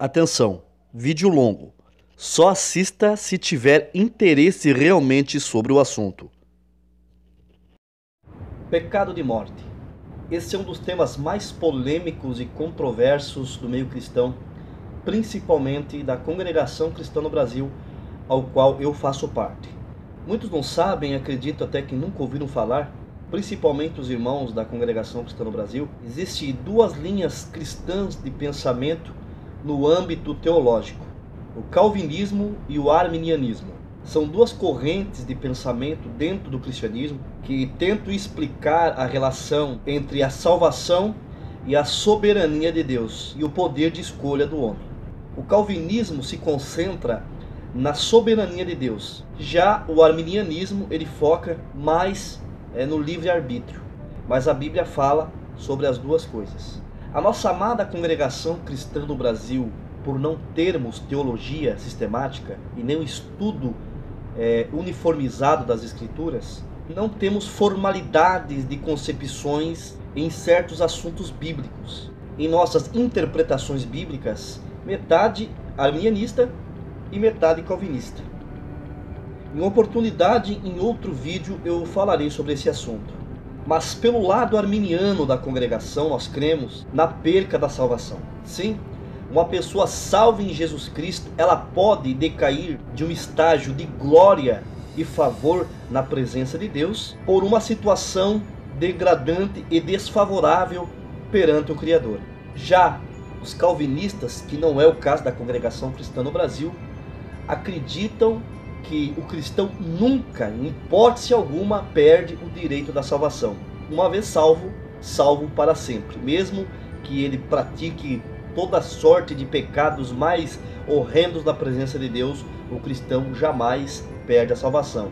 Atenção, vídeo longo. Só assista se tiver interesse realmente sobre o assunto. Pecado de morte. Esse é um dos temas mais polêmicos e controversos do meio cristão, principalmente da Congregação Cristã no Brasil, ao qual eu faço parte. Muitos não sabem, acredito até que nunca ouviram falar, principalmente os irmãos da Congregação Cristã no Brasil, existem duas linhas cristãs de pensamento no âmbito teológico, o calvinismo e o arminianismo. São duas correntes de pensamento dentro do cristianismo que tentam explicar a relação entre a salvação e a soberania de Deus e o poder de escolha do homem. O calvinismo se concentra na soberania de Deus. Já o arminianismo, ele foca mais no livre-arbítrio. Mas a Bíblia fala sobre as duas coisas. A nossa amada Congregação Cristã no Brasil, por não termos teologia sistemática e nem um estudo uniformizado das Escrituras, não temos formalidades de concepções em certos assuntos bíblicos. Em nossas interpretações bíblicas, metade arminianista e metade calvinista. Em uma oportunidade, em outro vídeo, eu falarei sobre esse assunto. Mas pelo lado arminiano da congregação, nós cremos na perca da salvação. Sim, uma pessoa salva em Jesus Cristo, ela pode decair de um estágio de glória e favor na presença de Deus por uma situação degradante e desfavorável perante o Criador. Já os calvinistas, que não é o caso da Congregação Cristã no Brasil, acreditam que o cristão nunca, em hipótese alguma, perde o direito da salvação. Uma vez salvo, salvo para sempre. Mesmo que ele pratique toda sorte de pecados mais horrendos na presença de Deus, o cristão jamais perde a salvação.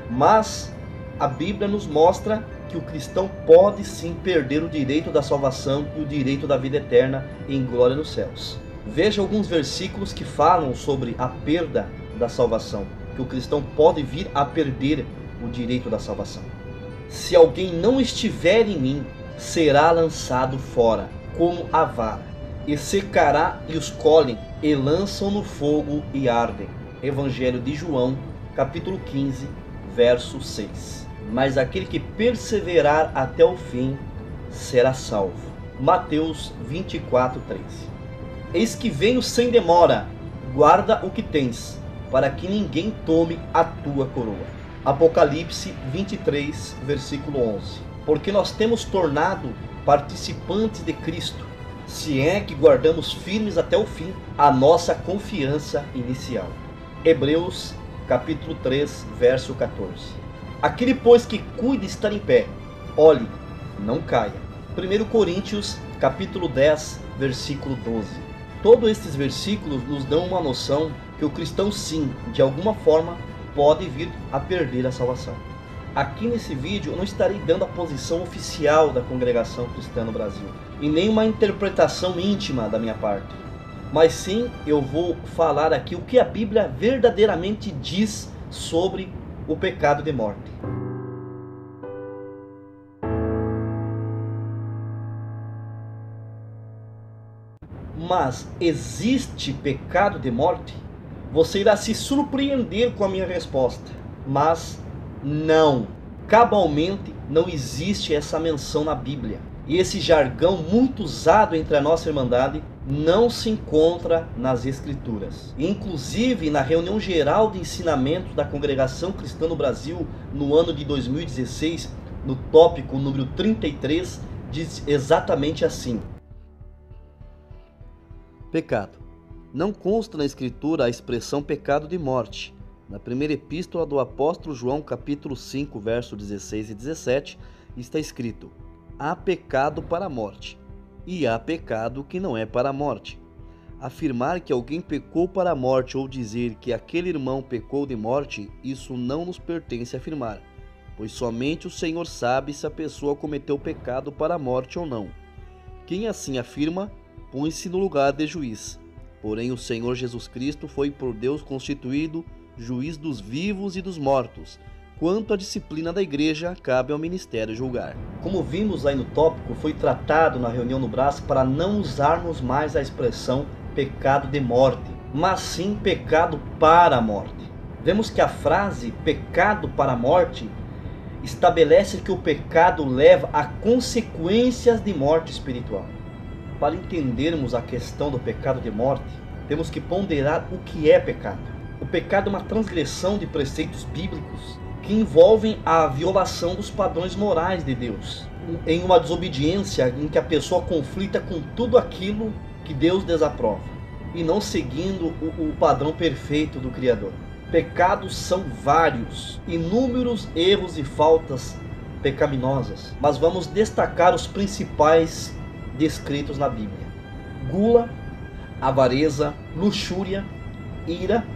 Mas a Bíblia nos mostra que o cristão pode sim perder o direito da salvação e o direito da vida eterna em glória nos céus. Veja alguns versículos que falam sobre a perda da salvação, que o cristão pode vir a perder o direito da salvação. Se alguém não estiver em mim, será lançado fora, como a vara, e secará e os colhem, e lançam no fogo e ardem. Evangelho de João, capítulo 15, verso 6. Mas aquele que perseverar até o fim, será salvo. Mateus 24, 13. Eis que venho sem demora, guarda o que tens, para que ninguém tome a tua coroa. Apocalipse 23, versículo 11. Porque nós temos tornado participantes de Cristo, se é que guardamos firmes até o fim a nossa confiança inicial. Hebreus capítulo 3, verso 14. Aquele, pois, que cuide estar em pé, olhe, não caia. 1 Coríntios capítulo 10, versículo 12. Todos estes versículos nos dão uma noção que o cristão sim, de alguma forma, pode vir a perder a salvação. Aqui nesse vídeo eu não estarei dando a posição oficial da Congregação Cristã no Brasil, e nem uma interpretação íntima da minha parte. Mas sim, eu vou falar aqui o que a Bíblia verdadeiramente diz sobre o pecado de morte. Mas existe pecado de morte? Você irá se surpreender com a minha resposta. Mas não. Cabalmente não existe essa menção na Bíblia. E esse jargão muito usado entre a nossa irmandade não se encontra nas Escrituras. Inclusive, na reunião geral de ensinamento da Congregação Cristã no Brasil, no ano de 2016, no tópico número 33, diz exatamente assim: pecado. Não consta na Escritura a expressão pecado de morte. Na primeira epístola do apóstolo João, capítulo 5, versos 16 e 17, está escrito: há pecado para a morte, e há pecado que não é para a morte. Afirmar que alguém pecou para a morte ou dizer que aquele irmão pecou de morte, isso não nos pertence a afirmar, pois somente o Senhor sabe se a pessoa cometeu pecado para a morte ou não. Quem assim afirma, põe-se no lugar de juiz. Porém, o Senhor Jesus Cristo foi por Deus constituído juiz dos vivos e dos mortos. Quanto à disciplina da igreja, cabe ao ministério julgar. Como vimos aí no tópico, foi tratado na reunião no Brás para não usarmos mais a expressão pecado de morte, mas sim pecado para a morte. Vemos que a frase pecado para a morte estabelece que o pecado leva a consequências de morte espiritual. Para entendermos a questão do pecado de morte, temos que ponderar o que é pecado. O pecado é uma transgressão de preceitos bíblicos que envolvem a violação dos padrões morais de Deus, em uma desobediência em que a pessoa conflita com tudo aquilo que Deus desaprova, e não seguindo o padrão perfeito do Criador. Pecados são vários, inúmeros erros e faltas pecaminosas, mas vamos destacar os principais descritos na Bíblia: gula, avareza, luxúria, ira,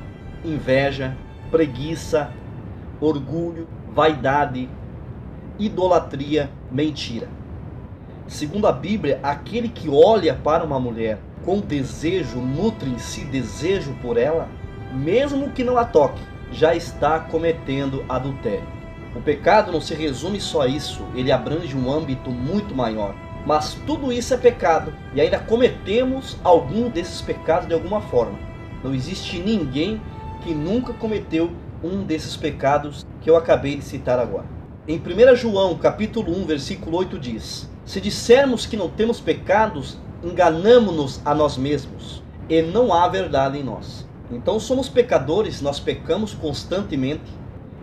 inveja, preguiça, orgulho, vaidade, idolatria, mentira. Segundo a Bíblia, aquele que olha para uma mulher com desejo, nutre em si desejo por ela, mesmo que não a toque, já está cometendo adultério. O pecado não se resume só a isso, ele abrange um âmbito muito maior. Mas tudo isso é pecado, e ainda cometemos algum desses pecados de alguma forma. Não existe ninguém que nunca cometeu um desses pecados que eu acabei de citar agora. Em 1 João capítulo 1, versículo 8 diz: se dissermos que não temos pecados, enganamo-nos a nós mesmos, e não há verdade em nós. Então somos pecadores, nós pecamos constantemente,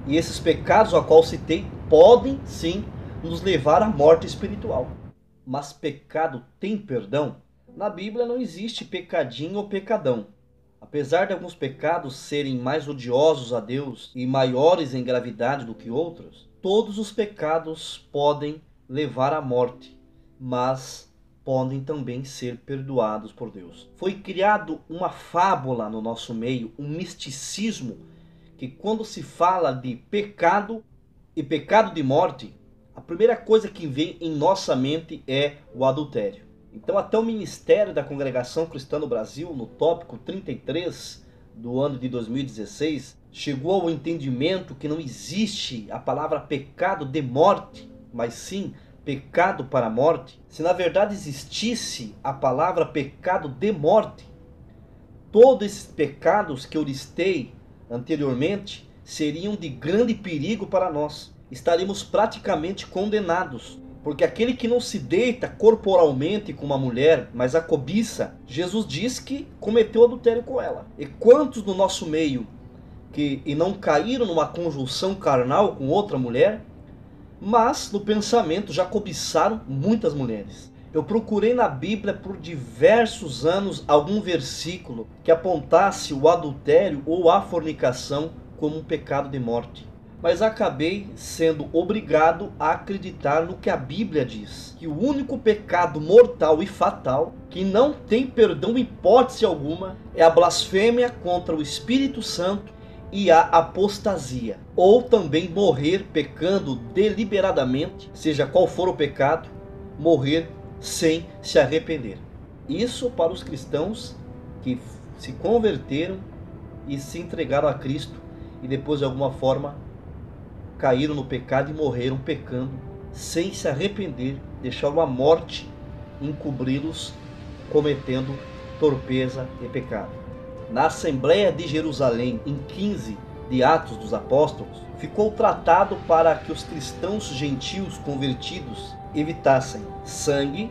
e esses pecados a qual citei podem sim nos levar à morte espiritual. Mas pecado tem perdão? Na Bíblia não existe pecadinho ou pecadão. Apesar de alguns pecados serem mais odiosos a Deus e maiores em gravidade do que outros, todos os pecados podem levar à morte, mas podem também ser perdoados por Deus. Foi criado uma fábula no nosso meio, um misticismo, que quando se fala de pecado e pecado de morte, a primeira coisa que vem em nossa mente é o adultério. Então até o Ministério da Congregação Cristã no Brasil, no tópico 33 do ano de 2016, chegou ao entendimento que não existe a palavra pecado de morte, mas sim pecado para a morte. Se na verdade existisse a palavra pecado de morte, todos esses pecados que eu listei anteriormente seriam de grande perigo para nós. Estaríamos praticamente condenados, porque aquele que não se deita corporalmente com uma mulher, mas a cobiça, Jesus diz que cometeu adultério com ela. E quantos no nosso meio que não caíram numa conjunção carnal com outra mulher, mas no pensamento já cobiçaram muitas mulheres? Eu procurei na Bíblia por diversos anos algum versículo que apontasse o adultério ou a fornicação como um pecado de morte. Mas acabei sendo obrigado a acreditar no que a Bíblia diz, que o único pecado mortal e fatal, que não tem perdão em hipótese alguma, é a blasfêmia contra o Espírito Santo e a apostasia, ou também morrer pecando deliberadamente, seja qual for o pecado, morrer sem se arrepender. Isso para os cristãos que se converteram e se entregaram a Cristo e depois de alguma forma caíram no pecado e morreram pecando sem se arrepender, deixaram a morte encobri-los cometendo torpeza e pecado. Na Assembleia de Jerusalém, em 15 de Atos dos Apóstolos, ficou tratado para que os cristãos gentios convertidos evitassem sangue,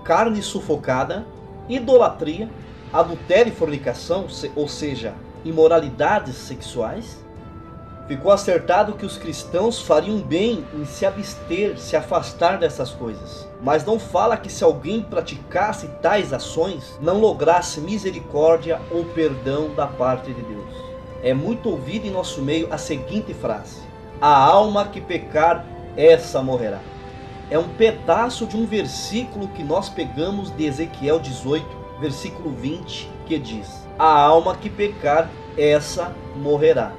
carne sufocada, idolatria, adultério e fornicação, ou seja, imoralidades sexuais. Ficou acertado que os cristãos fariam bem em se abster, se afastar dessas coisas. Mas não fala que se alguém praticasse tais ações, não lograsse misericórdia ou perdão da parte de Deus. É muito ouvido em nosso meio a seguinte frase: a alma que pecar, essa morrerá. É um pedaço de um versículo que nós pegamos de Ezequiel 18, versículo 20, que diz: a alma que pecar, essa morrerá.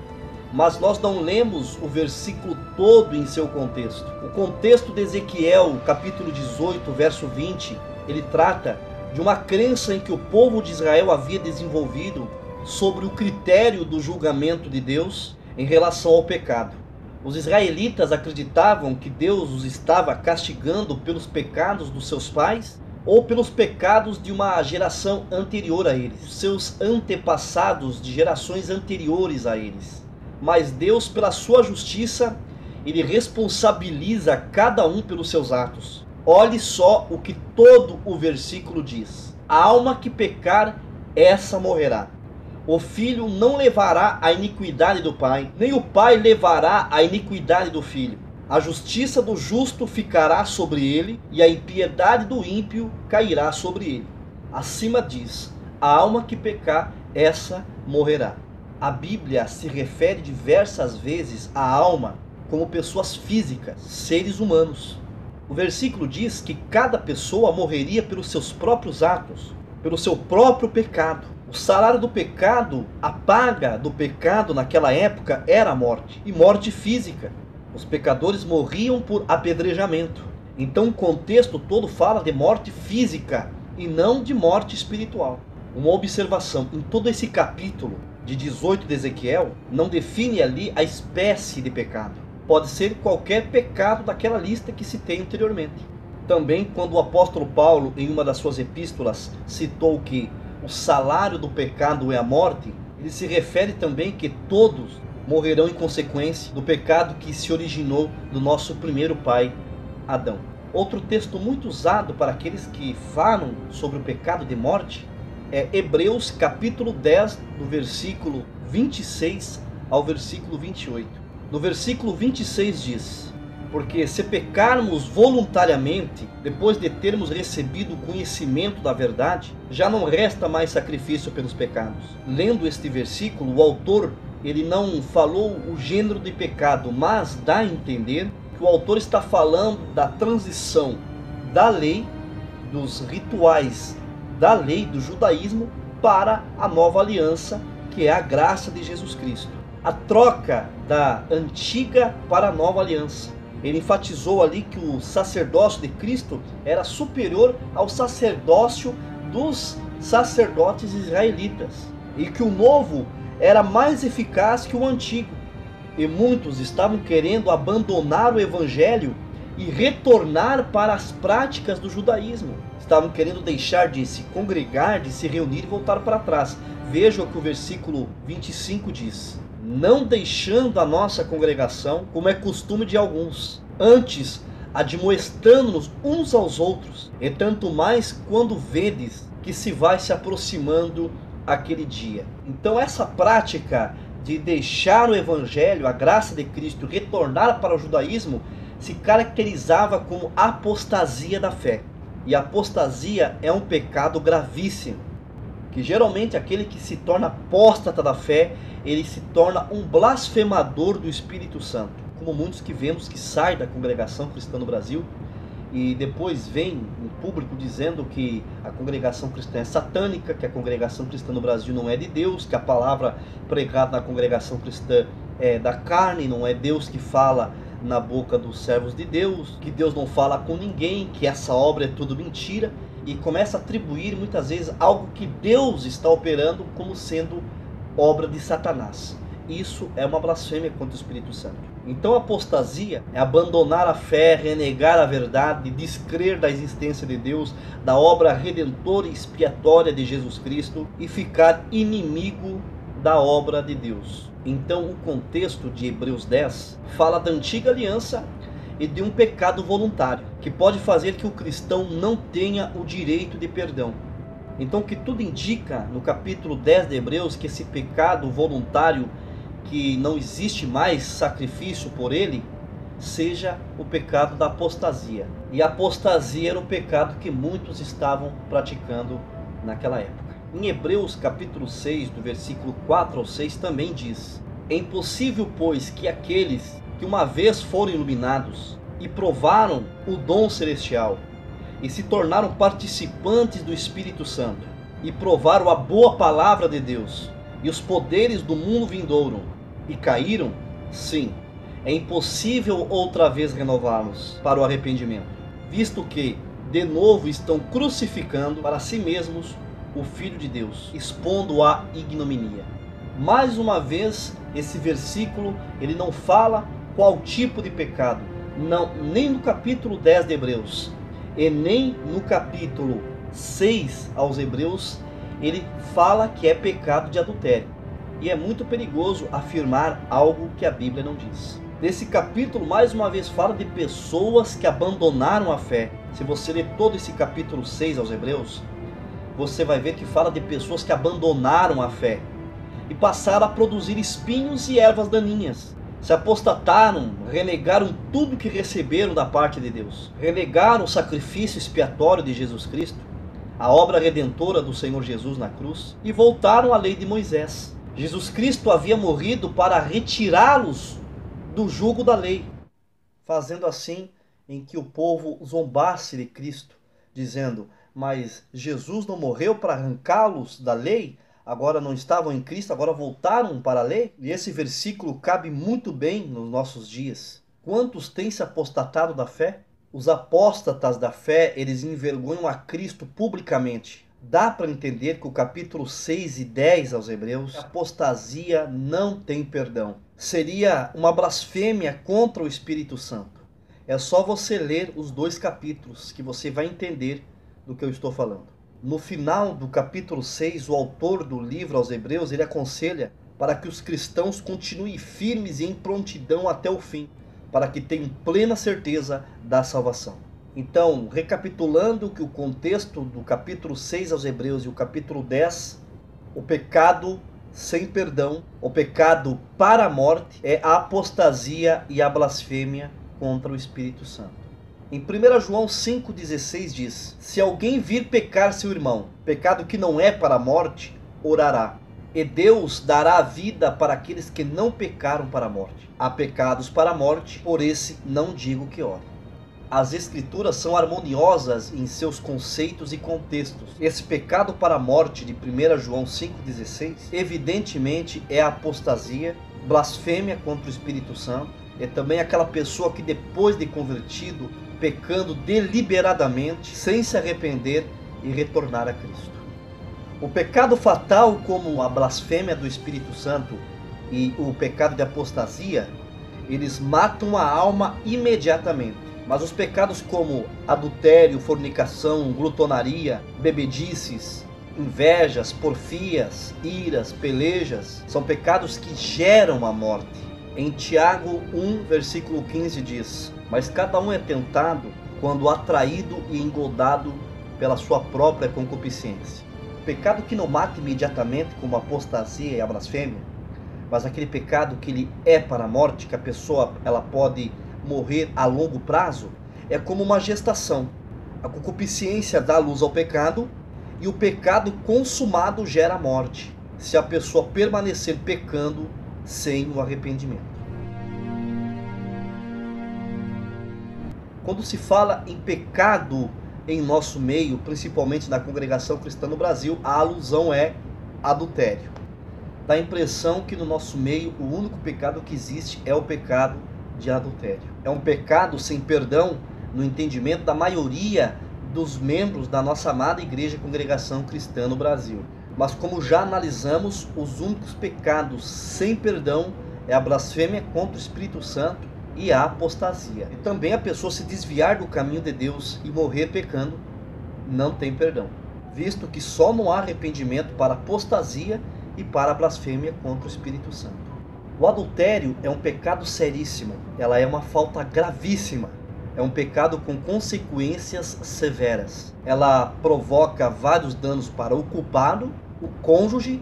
Mas nós não lemos o versículo todo em seu contexto. O contexto de Ezequiel, capítulo 18, verso 20, ele trata de uma crença em que o povo de Israel havia desenvolvido sobre o critério do julgamento de Deus em relação ao pecado. Os israelitas acreditavam que Deus os estava castigando pelos pecados dos seus pais, ou pelos pecados de uma geração anterior a eles, seus antepassados de gerações anteriores a eles. Mas Deus, pela sua justiça, ele responsabiliza cada um pelos seus atos. Olhe só o que todo o versículo diz: a alma que pecar, essa morrerá. O filho não levará a iniquidade do pai, nem o pai levará a iniquidade do filho. A justiça do justo ficará sobre ele, e a impiedade do ímpio cairá sobre ele. Acima diz: a alma que pecar, essa morrerá. A Bíblia se refere diversas vezes à alma como pessoas físicas, seres humanos. O versículo diz que cada pessoa morreria pelos seus próprios atos, pelo seu próprio pecado. O salário do pecado, a paga do pecado naquela época era a morte, e morte física. Os pecadores morriam por apedrejamento. Então o contexto todo fala de morte física e não de morte espiritual. Uma observação: em todo esse capítulo de 18 de Ezequiel, não define ali a espécie de pecado. Pode ser qualquer pecado daquela lista que citei anteriormente. Também, quando o apóstolo Paulo, em uma das suas epístolas, citou que o salário do pecado é a morte, ele se refere também que todos morrerão em consequência do pecado que se originou do nosso primeiro pai, Adão. Outro texto muito usado para aqueles que falam sobre o pecado de morte é Hebreus capítulo 10, do versículo 26 ao versículo 28. No versículo 26 diz: porque se pecarmos voluntariamente, depois de termos recebido o conhecimento da verdade, já não resta mais sacrifício pelos pecados. Lendo este versículo, o autor ele não falou o gênero de pecado, mas dá a entender que o autor está falando da transição da lei, dos rituais da lei do judaísmo para a nova aliança, que é a graça de Jesus Cristo. A troca da antiga para a nova aliança. Ele enfatizou ali que o sacerdócio de Cristo era superior ao sacerdócio dos sacerdotes israelitas, e que o novo era mais eficaz que o antigo. E muitos estavam querendo abandonar o evangelho e retornar para as práticas do judaísmo. Estavam querendo deixar de se congregar, de se reunir e voltar para trás. Veja o que o versículo 25 diz: não deixando a nossa congregação, como é costume de alguns, antes admoestando-nos uns aos outros, e tanto mais quando vedes que se vai se aproximando aquele dia. Então essa prática de deixar o evangelho, a graça de Cristo, retornar para o judaísmo, se caracterizava como apostasia da fé. E a apostasia é um pecado gravíssimo, que geralmente aquele que se torna apóstata da fé, ele se torna um blasfemador do Espírito Santo, como muitos que vemos que saem da congregação cristã no Brasil e depois vem em público dizendo que a congregação cristã é satânica, que a congregação cristã no Brasil não é de Deus, que a palavra pregada na congregação cristã é da carne, não é Deus que fala na boca dos servos de Deus, que Deus não fala com ninguém, que essa obra é tudo mentira, e começa a atribuir muitas vezes algo que Deus está operando como sendo obra de Satanás. Isso é uma blasfêmia contra o Espírito Santo. Então a apostasia é abandonar a fé, renegar a verdade, descrer da existência de Deus, da obra redentora e expiatória de Jesus Cristo, e ficar inimigo da obra de Deus. Então o contexto de Hebreus 10 fala da antiga aliança e de um pecado voluntário, que pode fazer que o cristão não tenha o direito de perdão. Então o que tudo indica no capítulo 10 de Hebreus, que esse pecado voluntário, que não existe mais sacrifício por ele, seja o pecado da apostasia. E a apostasia era o pecado que muitos estavam praticando naquela época. Em Hebreus capítulo 6, do versículo 4 ao 6, também diz: é impossível, pois, que aqueles que uma vez foram iluminados e provaram o dom celestial, e se tornaram participantes do Espírito Santo, e provaram a boa palavra de Deus, e os poderes do mundo vindouro, e caíram, sim, é impossível outra vez renová-los para o arrependimento, visto que, de novo, estão crucificando para si mesmos o Filho de Deus, expondo à ignominia. Mais uma vez, esse versículo, ele não fala qual tipo de pecado, não, nem no capítulo 10 de Hebreus. E nem no capítulo 6 aos Hebreus ele fala que é pecado de adultério. E é muito perigoso afirmar algo que a Bíblia não diz. Nesse capítulo, mais uma vez, fala de pessoas que abandonaram a fé. Se você ler todo esse capítulo 6 aos Hebreus, você vai ver que fala de pessoas que abandonaram a fé e passaram a produzir espinhos e ervas daninhas. Se apostataram, renegaram tudo que receberam da parte de Deus. Renegaram o sacrifício expiatório de Jesus Cristo, a obra redentora do Senhor Jesus na cruz, e voltaram à lei de Moisés. Jesus Cristo havia morrido para retirá-los do jugo da lei, fazendo assim em que o povo zombasse de Cristo, dizendo: mas Jesus não morreu para arrancá-los da lei? Agora não estavam em Cristo, agora voltaram para a lei? E esse versículo cabe muito bem nos nossos dias. Quantos têm se apostatado da fé? Os apóstatas da fé, eles envergonham a Cristo publicamente. Dá para entender que o capítulo 6 e 10 aos Hebreus, a apostasia não tem perdão. Seria uma blasfêmia contra o Espírito Santo. É só você ler os 2 capítulos que você vai entender do que eu estou falando. No final do capítulo 6, o autor do livro aos Hebreus, ele aconselha para que os cristãos continuem firmes e em prontidão até o fim, para que tenham plena certeza da salvação. Então, recapitulando que o contexto do capítulo 6 aos Hebreus e o capítulo 10, o pecado sem perdão, o pecado para a morte, é a apostasia e a blasfêmia contra o Espírito Santo. Em 1 João 5,16 diz: se alguém vir pecar seu irmão, pecado que não é para a morte, orará. E Deus dará a vida para aqueles que não pecaram para a morte. Há pecados para a morte, por esse não digo que ore. As escrituras são harmoniosas em seus conceitos e contextos. Esse pecado para a morte de 1 João 5,16 evidentemente é a apostasia, blasfêmia contra o Espírito Santo. É também aquela pessoa que depois de convertido, pecando deliberadamente, sem se arrepender e retornar a Cristo. O pecado fatal, como a blasfêmia do Espírito Santo e o pecado de apostasia, eles matam a alma imediatamente. Mas os pecados como adultério, fornicação, glutonaria, bebedices, invejas, porfias, iras, pelejas, são pecados que geram a morte. Em Tiago 1, versículo 15 diz: mas cada um é tentado quando atraído e engodado pela sua própria concupiscência. Pecado que não mata imediatamente, como a apostasia e a blasfêmia, mas aquele pecado que ele é para a morte, que a pessoa ela pode morrer a longo prazo, é como uma gestação. A concupiscência dá luz ao pecado e o pecado consumado gera a morte, se a pessoa permanecer pecando sem o arrependimento. Quando se fala em pecado em nosso meio, principalmente na congregação cristã no Brasil, a alusão é adultério. Dá a impressão que no nosso meio o único pecado que existe é o pecado de adultério. É um pecado sem perdão no entendimento da maioria dos membros da nossa amada igreja congregação cristã no Brasil. Mas como já analisamos, os únicos pecados sem perdão é a blasfêmia contra o Espírito Santo e a apostasia. E também a pessoa se desviar do caminho de Deus e morrer pecando não tem perdão, visto que só não há arrependimento para a apostasia e para a blasfêmia contra o Espírito Santo. O adultério é um pecado seríssimo, ela é uma falta gravíssima, é um pecado com consequências severas. Ela provoca vários danos para o culpado, o cônjuge,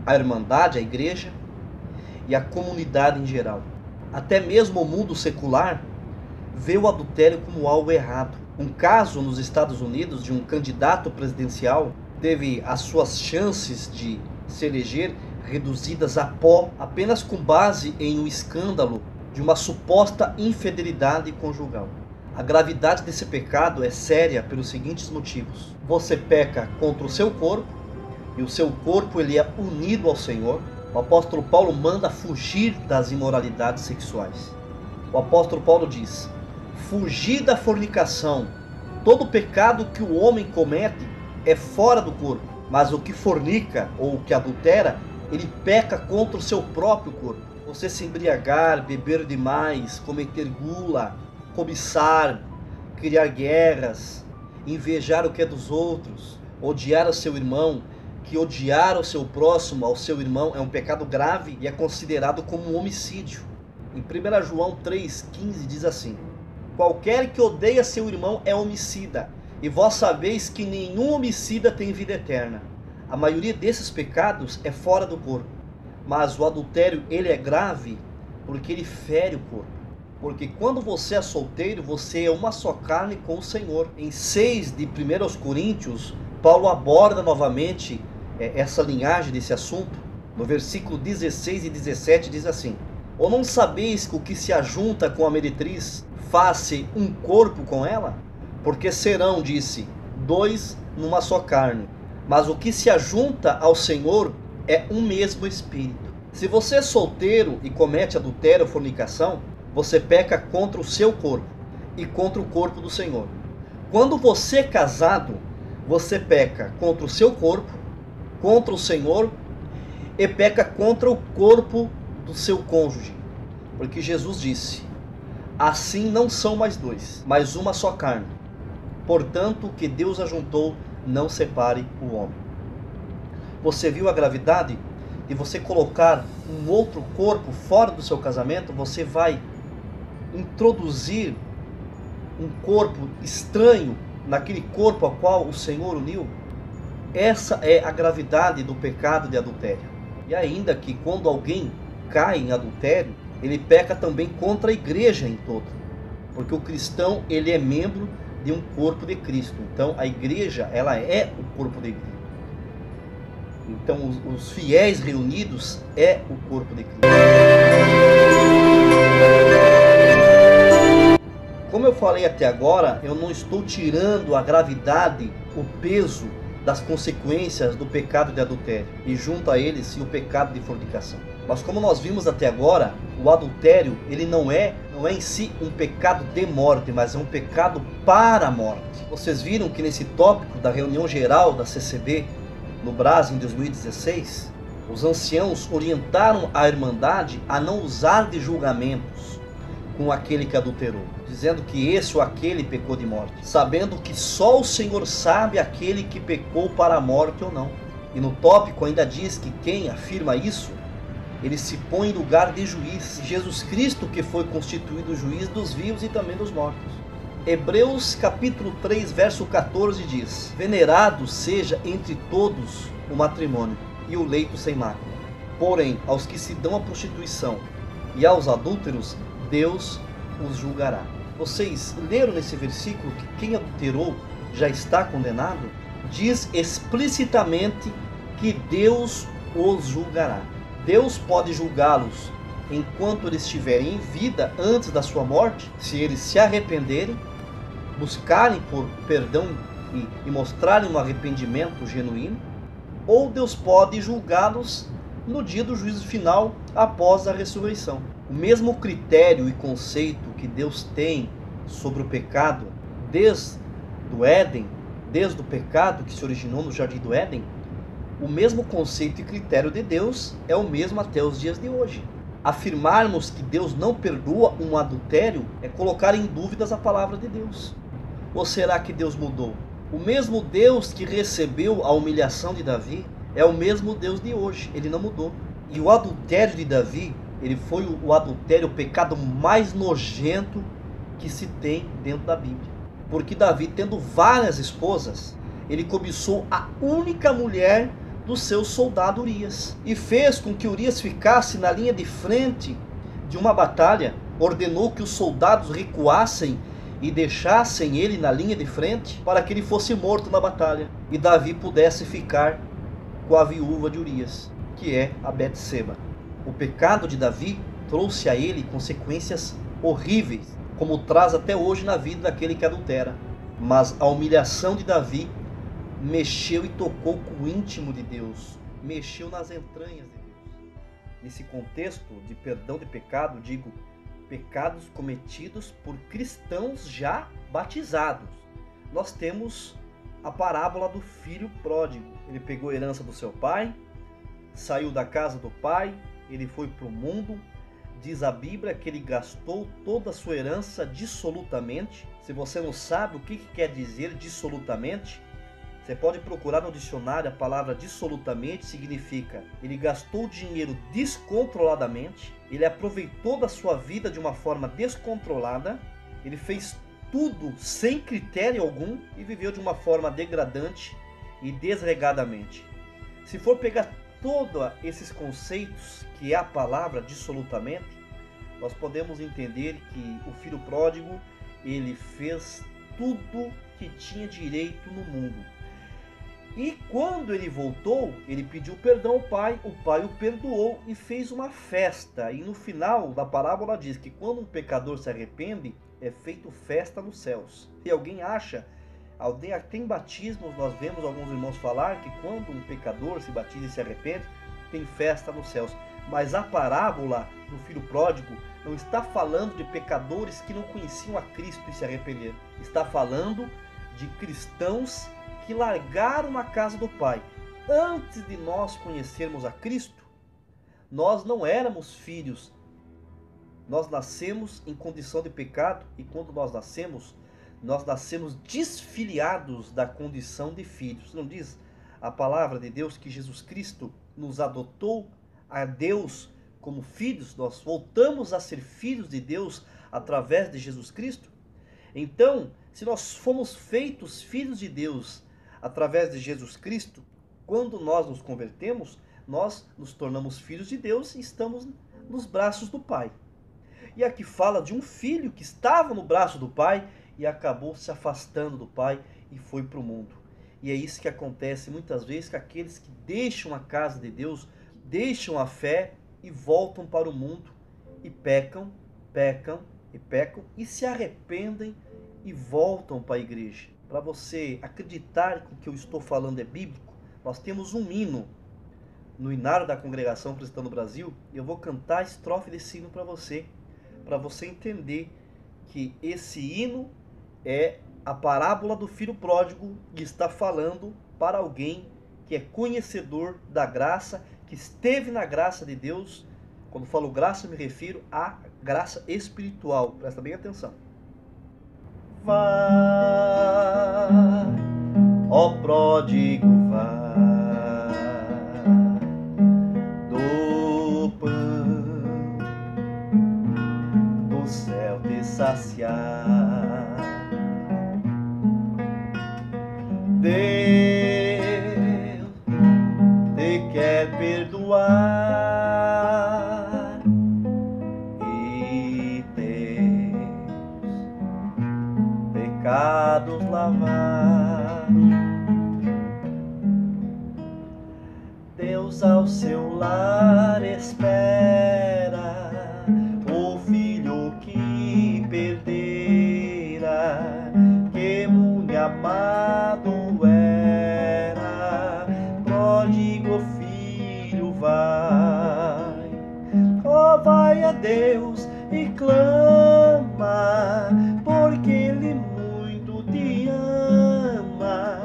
a irmandade, a igreja e a comunidade em geral. Até mesmo o mundo secular vê o adultério como algo errado. Um caso nos Estados Unidos de um candidato presidencial teve as suas chances de se eleger reduzidas a pó apenas com base em um escândalo de uma suposta infidelidade conjugal. A gravidade desse pecado é séria pelos seguintes motivos: você peca contra o seu corpo e o seu corpo ele é unido ao Senhor. O apóstolo Paulo manda fugir das imoralidades sexuais. O apóstolo Paulo diz: fugir da fornicação. Todo pecado que o homem comete é fora do corpo, mas o que fornica ou o que adultera, ele peca contra o seu próprio corpo. Você se embriagar, beber demais, cometer gula, cobiçar, criar guerras, invejar o que é dos outros, odiar o seu irmão, que odiar o seu próximo, ao seu irmão, é um pecado grave e é considerado como um homicídio. Em 1 João 3,15 diz assim: qualquer que odeia seu irmão é homicida, e vós sabeis que nenhum homicida tem vida eterna. A maioria desses pecados é fora do corpo, mas o adultério ele é grave porque ele fere o corpo. Porque quando você é solteiro, você é uma só carne com o Senhor. Em 6 de 1 Coríntios, Paulo aborda novamente essa linhagem desse assunto. No versículo 16 e 17 diz assim: ou não sabeis que o que se ajunta com a meretriz faz-se um corpo com ela? Porque serão, disse, dois numa só carne. Mas o que se ajunta ao Senhor é um mesmo espírito. Se você é solteiro e comete adultério ou fornicação, você peca contra o seu corpo e contra o corpo do Senhor. Quando você é casado, você peca contra o seu corpo, contra o Senhor e peca contra o corpo do seu cônjuge. Porque Jesus disse: assim não são mais dois, mas uma só carne. Portanto, o que Deus ajuntou, não separe o homem. Você viu a gravidade de você colocar um outro corpo fora do seu casamento? Você vai introduzir um corpo estranho naquele corpo ao qual o Senhor uniu? Essa é a gravidade do pecado de adultério. E ainda que quando alguém cai em adultério, ele peca também contra a igreja em todo. Porque o cristão, ele é membro de um corpo de Cristo. Então a igreja, ela é o corpo de Cristo. Então os fiéis reunidos é o corpo de Cristo. Como eu falei até agora, eu não estou tirando a gravidade, o peso das consequências do pecado de adultério e junto a eles o pecado de fornicação. Mas como nós vimos até agora, o adultério ele não é em si um pecado de morte, mas é um pecado para a morte. Vocês viram que nesse tópico da reunião geral da CCB no Brasil em 2016, os anciãos orientaram a Irmandade a não usar de julgamentos com aquele que adulterou, dizendo que esse ou aquele pecou de morte, sabendo que só o Senhor sabe aquele que pecou para a morte ou não. E no tópico ainda diz que quem afirma isso, ele se põe em lugar de juiz. Jesus Cristo que foi constituído juiz dos vivos e também dos mortos. Hebreus capítulo 3, verso 14 diz: venerado seja entre todos o matrimônio e o leito sem mácula. Porém, aos que se dão à prostituição e aos adúlteros, Deus os julgará. Vocês leram nesse versículo que quem adulterou já está condenado? Diz explicitamente que Deus os julgará. Deus pode julgá-los enquanto eles estiverem em vida, antes da sua morte, se eles se arrependerem, buscarem por perdão e mostrarem um arrependimento genuíno, ou Deus pode julgá-los no dia do juízo final, após a ressurreição. O mesmo critério e conceito que Deus tem sobre o pecado, desde o Éden, desde o pecado que se originou no Jardim do Éden, o mesmo conceito e critério de Deus é o mesmo até os dias de hoje. Afirmarmos que Deus não perdoa um adultério é colocar em dúvidas a palavra de Deus. Ou será que Deus mudou? O mesmo Deus que recebeu a humilhação de Davi é o mesmo Deus de hoje, ele não mudou. E o adultério de Davi, ele foi o adultério, o pecado mais nojento que se tem dentro da Bíblia. Porque Davi, tendo várias esposas, ele cobiçou a única mulher do seu soldado Urias. E fez com que Urias ficasse na linha de frente de uma batalha, ordenou que os soldados recuassem e deixassem ele na linha de frente para que ele fosse morto na batalha. E Davi pudesse ficar com a viúva de Urias, que é a Betseba. O pecado de Davi trouxe a ele consequências horríveis, como traz até hoje na vida daquele que adultera. Mas a humilhação de Davi mexeu e tocou com o íntimo de Deus, mexeu nas entranhas de Deus. Nesse contexto de perdão de pecado, digo, pecados cometidos por cristãos já batizados. Nós temos a parábola do filho pródigo. Ele pegou a herança do seu pai, saiu da casa do pai, ele foi para o mundo, Diz a Bíblia que ele gastou toda a sua herança dissolutamente. Se você não sabe o que quer dizer dissolutamente, você pode procurar no dicionário. A palavra dissolutamente significa ele gastou dinheiro descontroladamente, ele aproveitou da sua vida de uma forma descontrolada, ele fez tudo sem critério algum e viveu de uma forma degradante e desregadamente. Se for pegar todos esses conceitos que é a palavra dissolutamente, nós podemos entender que o filho pródigo, ele fez tudo que tinha direito no mundo. E quando ele voltou, ele pediu perdão ao pai, o pai o perdoou e fez uma festa. E no final da parábola diz que quando um pecador se arrepende, é feito festa nos céus. E alguém acha, até em batismos nós vemos alguns irmãos falar que quando um pecador se batiza e se arrepende, tem festa nos céus. Mas a parábola do filho pródigo não está falando de pecadores que não conheciam a Cristo e se arrependeram. Está falando de cristãos que largaram a casa do Pai. Antes de nós conhecermos a Cristo, nós não éramos filhos. Nós nascemos em condição de pecado e quando nós nascemos desfiliados da condição de filhos. Não diz a palavra de Deus que Jesus Cristo nos adotou a Deus como filhos? Nós voltamos a ser filhos de Deus através de Jesus Cristo? Então, se nós fomos feitos filhos de Deus através de Jesus Cristo, quando nós nos convertemos, nós nos tornamos filhos de Deus e estamos nos braços do Pai. E aqui fala de um filho que estava no braço do Pai e acabou se afastando do Pai e foi para o mundo. E é isso que acontece muitas vezes com aqueles que deixam a casa de Deus, deixam a fé e voltam para o mundo e pecam e se arrependem e voltam para a igreja. Para você acreditar que o que eu estou falando é bíblico, nós temos um hino no Inário da Congregação Cristã no Brasil, e eu vou cantar a estrofe desse hino para você entender que esse hino é a parábola do filho pródigo que está falando para alguém que é conhecedor da graça, que esteve na graça de Deus. Quando falo graça, eu me refiro à graça espiritual. Presta bem atenção. Vai, ó pródigo, vai, do pão do céu te saciar. Deus te quer perdoar e teus pecados lavar. Deus ao seu lar espera o filho que perdera, que muito amado era. Pródigo filho, vai, ó, vai a Deus e clama, porque Ele muito te ama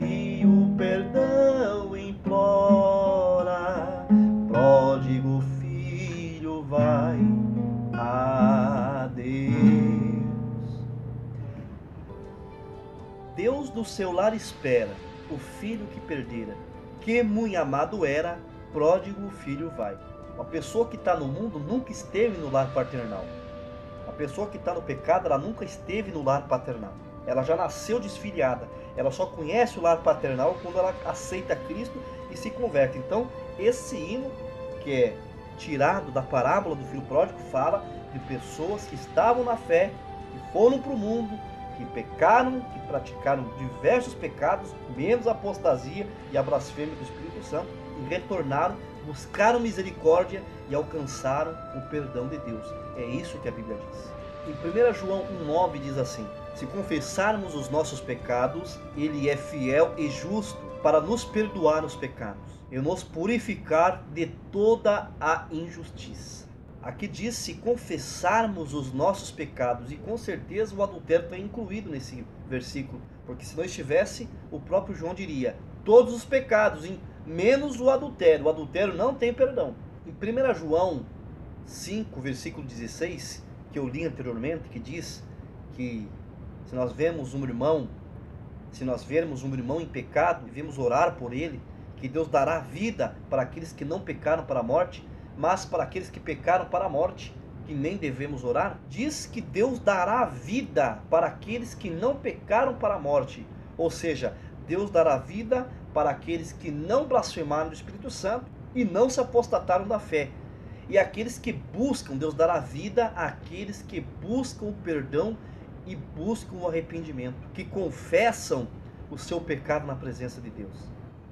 e o perdão implora. Pródigo filho, vai a Deus. Deus do seu lar espera o filho que perdera, que muito amado era. Pródigo filho, vai. Uma pessoa que está no mundo nunca esteve no lar paternal. A pessoa que está no pecado, ela nunca esteve no lar paternal. Ela já nasceu desfiliada. Ela só conhece o lar paternal quando ela aceita Cristo e se converte. Então, esse hino, que é tirado da parábola do filho pródigo, fala de pessoas que estavam na fé, que foram para o mundo, que pecaram, que praticaram diversos pecados, menos a apostasia e a blasfêmia do Espírito Santo, e retornaram, buscaram misericórdia e alcançaram o perdão de Deus. É isso que a Bíblia diz. Em 1 João 1,9 diz assim: se confessarmos os nossos pecados, Ele é fiel e justo para nos perdoar os pecados e nos purificar de toda a injustiça. Aqui diz se confessarmos os nossos pecados, e com certeza o adultério está incluído nesse versículo, porque se não estivesse, o próprio João diria todos os pecados, menos o adultério. O adultério não tem perdão. Em 1 João 5, versículo 16, que eu li anteriormente, que diz que se nós vermos um irmão em pecado, devemos orar por ele, que Deus dará vida para aqueles que não pecaram para a morte, mas para aqueles que pecaram para a morte, que nem devemos orar. Diz que Deus dará vida para aqueles que não pecaram para a morte, ou seja, Deus dará vida para aqueles que não blasfemaram do Espírito Santo e não se apostataram da fé. E aqueles que buscam, Deus dará vida àqueles que buscam o perdão e buscam o arrependimento, que confessam o seu pecado na presença de Deus.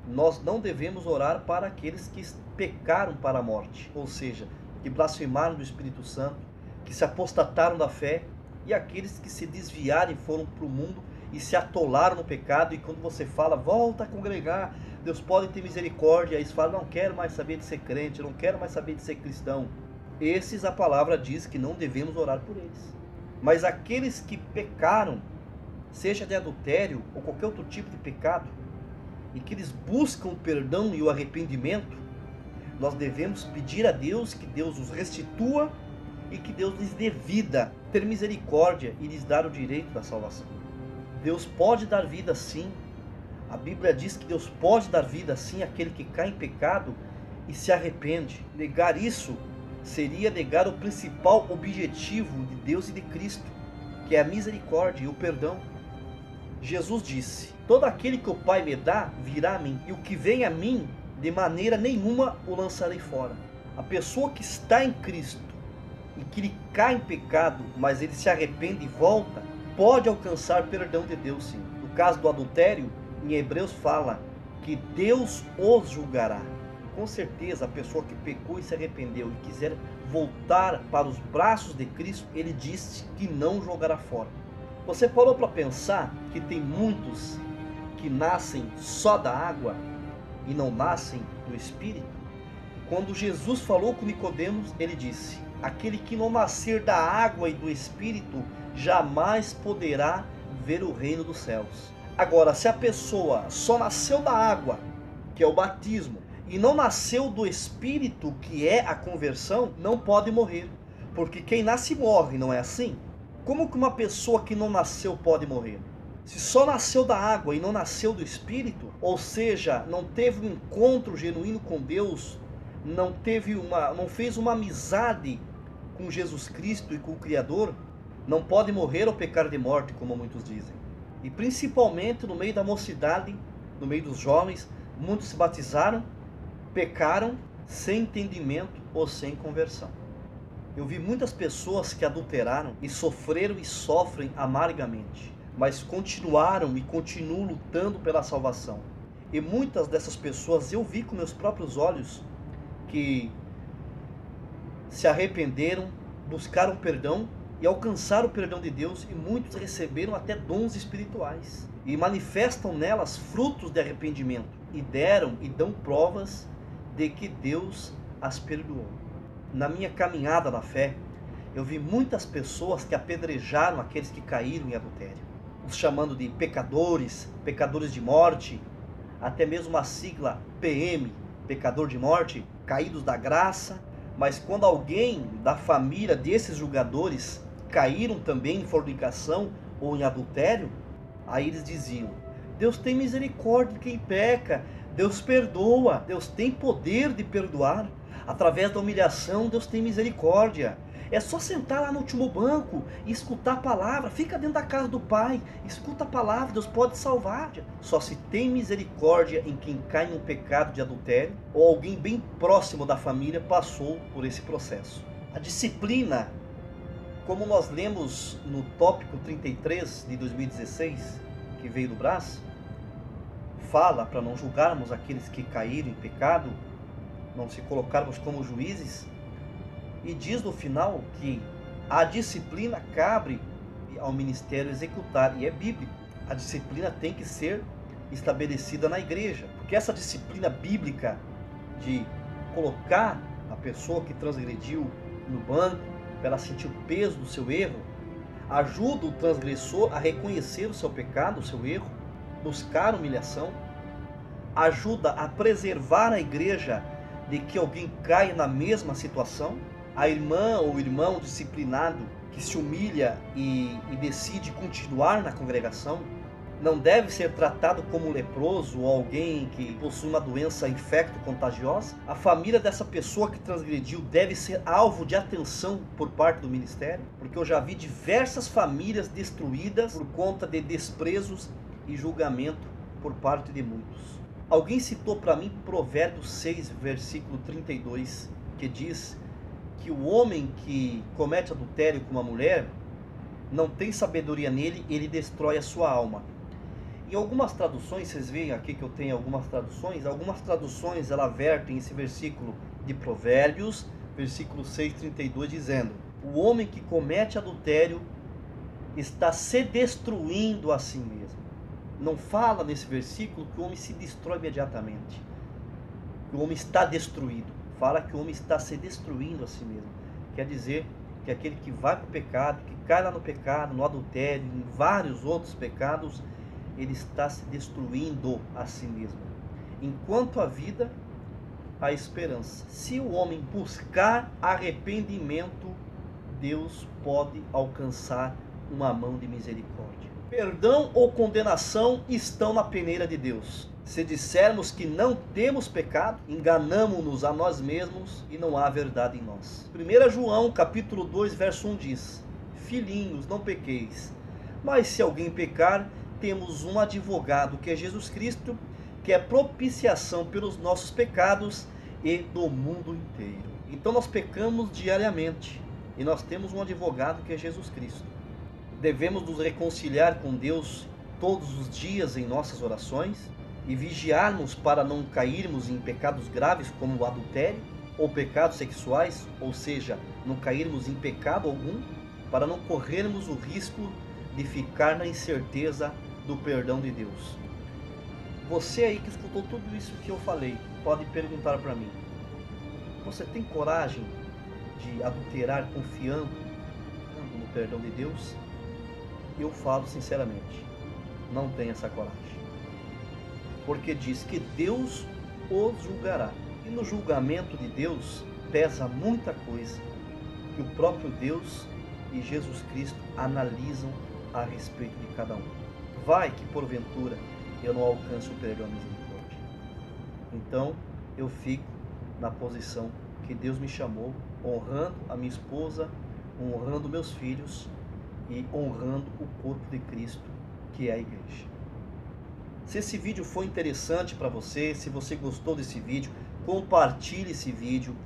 Nós não devemos orar para aqueles que pecaram para a morte, ou seja, que blasfemaram do Espírito Santo, que se apostataram da fé, e aqueles que se desviaram e foram para o mundo e se atolaram no pecado. E quando você fala, volta a congregar, Deus pode ter misericórdia, eles falam, não quero mais saber de ser crente, não quero mais saber de ser cristão. Esses, a palavra diz que não devemos orar por eles. Mas aqueles que pecaram, seja de adultério ou qualquer outro tipo de pecado, e que eles buscam o perdão e o arrependimento, nós devemos pedir a Deus que Deus os restitua e que Deus lhes dê vida, ter misericórdia e lhes dar o direito da salvação. Deus pode dar vida sim. A Bíblia diz que Deus pode dar vida sim àquele que cai em pecado e se arrepende. Negar isso seria negar o principal objetivo de Deus e de Cristo, que é a misericórdia e o perdão. Jesus disse, todo aquele que o Pai me dá, virá a mim, e o que vem a mim, de maneira nenhuma o lançarei fora. A pessoa que está em Cristo e que ele cai em pecado, mas ele se arrepende e volta, pode alcançar perdão de Deus sim. No caso do adultério, em Hebreus fala que Deus os julgará. Com certeza a pessoa que pecou e se arrependeu e quiser voltar para os braços de Cristo, ele disse que não jogará fora. Você parou para pensar que tem muitos que nascem só da água e não nascem do Espírito? Quando Jesus falou com Nicodemos, ele disse, aquele que não nascer da água e do Espírito jamais poderá ver o reino dos céus. Agora, se a pessoa só nasceu da água, que é o batismo, e não nasceu do Espírito, que é a conversão, não pode morrer. Porque quem nasce morre, não é assim? Como que uma pessoa que não nasceu pode morrer? Se só nasceu da água e não nasceu do Espírito, ou seja, não teve um encontro genuíno com Deus, não fez uma amizade com Jesus Cristo e com o Criador, não pode morrer ou pecar de morte, como muitos dizem. E principalmente no meio da mocidade, no meio dos jovens, muitos se batizaram, pecaram sem entendimento ou sem conversão. Eu vi muitas pessoas que adulteraram e sofreram e sofrem amargamente, mas continuaram e continuam lutando pela salvação. E muitas dessas pessoas eu vi com meus próprios olhos que se arrependeram, buscaram perdão e alcançaram o perdão de Deus, e muitos receberam até dons espirituais e manifestam nelas frutos de arrependimento e deram e dão provas de que Deus as perdoou. Na minha caminhada na fé, eu vi muitas pessoas que apedrejaram aqueles que caíram em adultério, os chamando de pecadores, pecadores de morte, até mesmo a sigla PM, pecador de morte, caídos da graça. Mas quando alguém da família desses julgadores caíram também em fornicação ou em adultério, aí eles diziam, Deus tem misericórdia de quem peca, Deus perdoa, Deus tem poder de perdoar. Através da humilhação, Deus tem misericórdia. É só sentar lá no último banco e escutar a palavra. Fica dentro da casa do Pai, escuta a palavra, Deus pode salvar. Só se tem misericórdia em quem cai em um pecado de adultério, ou alguém bem próximo da família passou por esse processo. A disciplina, como nós lemos no tópico 33 de 2016, que veio do Brás, fala para não julgarmos aqueles que caíram em pecado, não se colocarmos como juízes, e diz no final que a disciplina cabe ao ministério executar, e é bíblico. A disciplina tem que ser estabelecida na igreja, porque essa disciplina bíblica de colocar a pessoa que transgrediu no banco, para ela sentir o peso do seu erro, ajuda o transgressor a reconhecer o seu pecado, o seu erro, buscar humilhação, ajuda a preservar a igreja de que alguém caia na mesma situação, A irmã ou irmão disciplinado que se humilha e decide continuar na congregação não deve ser tratado como leproso ou alguém que possui uma doença infecto-contagiosa. A família dessa pessoa que transgrediu deve ser alvo de atenção por parte do ministério, porque eu já vi diversas famílias destruídas por conta de desprezos e julgamento por parte de muitos. Alguém citou para mim Provérbios 6, versículo 32, que diz que o homem que comete adultério com uma mulher não tem sabedoria nele, ele destrói a sua alma. Em algumas traduções, vocês veem aqui que eu tenho algumas traduções ela vertem esse versículo de Provérbios, versículo 6:32, dizendo: o homem que comete adultério está se destruindo a si mesmo. Não fala nesse versículo que o homem se destrói imediatamente, que o homem está destruído. Fala que o homem está se destruindo a si mesmo. Quer dizer que aquele que vai para o pecado, que cai lá no pecado, no adultério, em vários outros pecados, ele está se destruindo a si mesmo. Enquanto a vida, a esperança. Se o homem buscar arrependimento, Deus pode alcançar uma mão de misericórdia. Perdão ou condenação estão na peneira de Deus. Se dissermos que não temos pecado, enganamo-nos a nós mesmos e não há verdade em nós. 1 João capítulo 2, verso 1 diz: filhinhos, não pequeis, mas se alguém pecar, temos um advogado, que é Jesus Cristo, que é propiciação pelos nossos pecados e do mundo inteiro. Então nós pecamos diariamente e nós temos um advogado, que é Jesus Cristo. Devemos nos reconciliar com Deus todos os dias em nossas orações e vigiarmos para não cairmos em pecados graves como o adultério ou pecados sexuais, ou seja, não cairmos em pecado algum, para não corrermos o risco de ficar na incerteza do perdão de Deus. Você aí que escutou tudo isso que eu falei, pode perguntar para mim: você tem coragem de adulterar confiando no perdão de Deus? Eu falo sinceramente, não tenho essa coragem, porque diz que Deus os julgará, e no julgamento de Deus pesa muita coisa que o próprio Deus e Jesus Cristo analisam a respeito de cada um. Vai que porventura eu não alcance o perdão e a misericórdia. Então eu fico na posição que Deus me chamou, honrando a minha esposa, honrando meus filhos e honrando o corpo de Cristo, que é a igreja. Se esse vídeo foi interessante para você, se você gostou desse vídeo, compartilhe esse vídeo.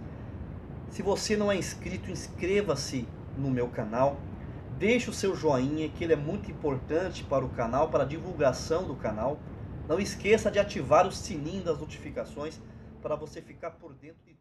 Se você não é inscrito, inscreva-se no meu canal. Deixe o seu joinha, que ele é muito importante para o canal, para a divulgação do canal. Não esqueça de ativar o sininho das notificações para você ficar por dentro de